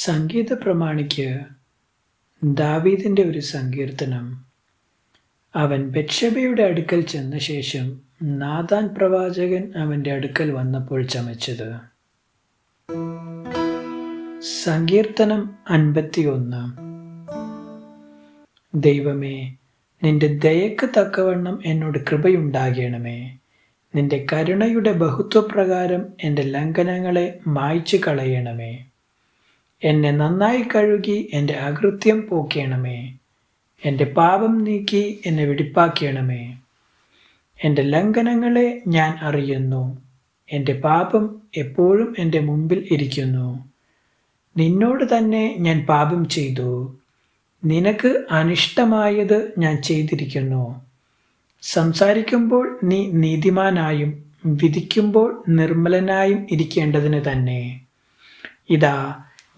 സംഗീത പ്രമാണിക്ക് ദാവീദിൻ്റെ ഒരു സങ്കീർത്തനം. അവൻ ബത്ശബയുടെ അടുക്കൽ ചെന്ന ശേഷം നാഥാൻ പ്രവാചകൻ അവൻ്റെ അടുക്കൽ വന്നപ്പോൾ ചമച്ചത്. സങ്കീർത്തനം 51. ദൈവമേ, നിന്റെ ദയക്ക് തക്കവണ്ണം എന്നോട് കൃപയുണ്ടാകണമേ. നിന്റെ കരുണയുടെ ബഹുത്വപ്രകാരം എൻ്റെ ലംഘനങ്ങളെ മായ്ച്ചു കളയണമേ. എന്നെ നന്നായി കഴുകി എൻ്റെ അകൃത്യം പോക്കണമേ. എൻ്റെ പാപം നീക്കി എന്നെ വെടിപ്പാക്കണമേ. എൻ്റെ ലംഘനങ്ങളെ ഞാൻ അറിയുന്നു. എൻ്റെ പാപം എപ്പോഴും എൻ്റെ മുമ്പിൽ ഇരിക്കുന്നു. നിന്നോട് തന്നെ ഞാൻ പാപം ചെയ്തു. നിനക്ക് അനിഷ്ടമായത് ഞാൻ ചെയ്തിരിക്കുന്നു. സംസാരിക്കുമ്പോൾ നീ നീതിമാനായും വിധിക്കുമ്പോൾ നിർമ്മലനായും ഇരിക്കേണ്ടതിന് തന്നെ. ഇതാ,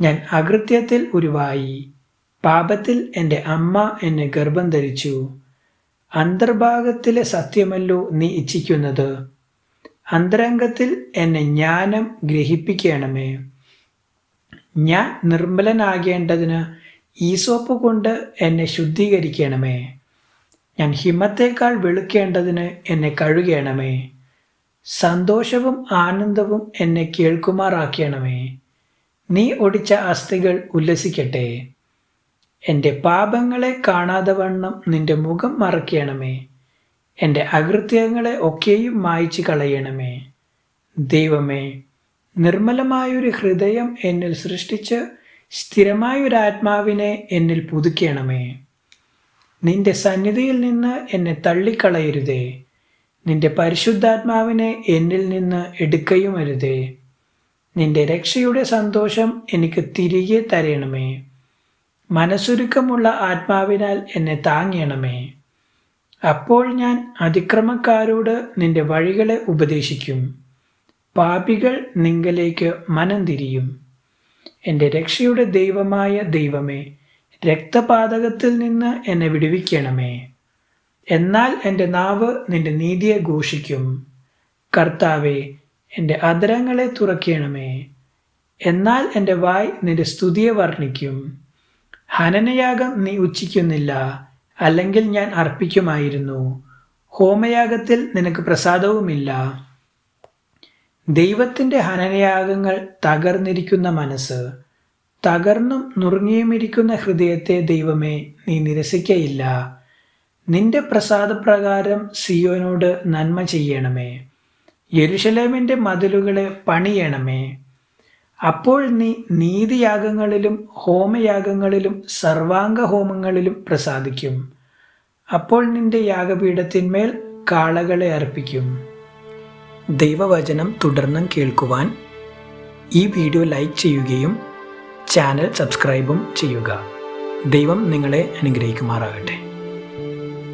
ഞാൻ അകൃത്യത്തിൽ ഉരുവായി. പാപത്തിൽ എൻ്റെ അമ്മ എന്നെ ഗർഭം ധരിച്ചു. അന്തർഭാഗത്തിലെ സത്യമല്ലോ നീ ഇച്ഛിക്കുന്നത്. അന്തരംഗത്തിൽ എന്നെ ജ്ഞാനം ഗ്രഹിപ്പിക്കണമേ. ഞാൻ നിർമ്മലനാകേണ്ടതിന് ഈസോപ്പ് കൊണ്ട് എന്നെ ശുദ്ധീകരിക്കണമേ. ഞാൻ ഹിമത്തേക്കാൾ വെളുക്കേണ്ടതിന് എന്നെ കഴുകണമേ. സന്തോഷവും ആനന്ദവും എന്നെ കേൾക്കുമാറാക്കണമേ. നീ ഒടിച്ച അസ്ഥികൾ ഉല്ലസിക്കട്ടെ. എൻ്റെ പാപങ്ങളെ കാണാതെ വണ്ണം നിന്റെ മുഖം മറയ്ക്കണമേ. എൻ്റെ അകൃത്യങ്ങളെ ഒക്കെയും മായ്ച്ചു കളയണമേ. ദൈവമേ, നിർമ്മലമായൊരു ഹൃദയം എന്നിൽ സൃഷ്ടിച്ച് സ്ഥിരമായൊരാത്മാവിനെ എന്നിൽ പുതുക്കണമേ. നിന്റെ സന്നിധിയിൽ നിന്ന് എന്നെ തള്ളിക്കളയരുതേ. നിന്റെ പരിശുദ്ധാത്മാവിനെ എന്നിൽ നിന്ന് എടുക്കുകയുമരുതേ. നിന്റെ രക്ഷയുടെ സന്തോഷം എനിക്ക് തിരികെ തരണമേ. മനസ്സുരുക്കമുള്ള ആത്മാവിനാൽ എന്നെ താങ്ങണമേ. അപ്പോൾ ഞാൻ അതിക്രമക്കാരോട് നിന്റെ വഴികളെ ഉപദേശിക്കും. പാപികൾ നിങ്കലേക്ക് മനം തിരിയും. എൻ്റെ രക്ഷയുടെ ദൈവമായ ദൈവമേ, രക്തപാതകത്തിൽ നിന്ന് എന്നെ വിടുവിക്കണമേ. എന്നാൽ എൻ്റെ നാവ് നിന്റെ നീതിയെ ഘോഷിക്കും. കർത്താവേ, എൻ്റെ അധരങ്ങളെ തുറക്കണമേ. എന്നാൽ എൻ്റെ വായ് നിന്റെ സ്തുതിയെ വർണ്ണിക്കും. ഹനനയാഗം നീ ഇച്ഛിക്കുന്നില്ല, അല്ലെങ്കിൽ ഞാൻ അർപ്പിക്കുമായിരുന്നു. ഹോമയാഗത്തിൽ നിനക്ക് പ്രസാദവുമില്ല. ദൈവത്തിൻ്റെ ഹനനയാഗങ്ങൾ തകർന്നിരിക്കുന്ന മനസ്സ്, തകർന്നും നുറുങ്ങിയുമിരിക്കുന്ന ഹൃദയത്തെ ദൈവമേ, നീ നിരസിക്കയില്ല. നിന്റെ പ്രസാദപ്രകാരം സിയോനോട് നന്മ ചെയ്യണമേ. യെരുശലേമിൻ്റെ മതിലുകളെ പണിയണമേ. അപ്പോൾ നീ നീതിയാഗങ്ങളിലും ഹോമയാഗങ്ങളിലും സർവാംഗ ഹോമങ്ങളിലും പ്രസാദിക്കും. അപ്പോൾ നിന്റെ യാഗപീഠത്തിന്മേൽ കാളകളെ അർപ്പിക്കും. ദൈവവചനം തുടർന്നും കേൾക്കുവാൻ ഈ വീഡിയോ ലൈക്ക് ചെയ്യുകയും ചാനൽ സബ്സ്ക്രൈബും ചെയ്യുക. ദൈവം നിങ്ങളെ അനുഗ്രഹിക്കുമാറാകട്ടെ.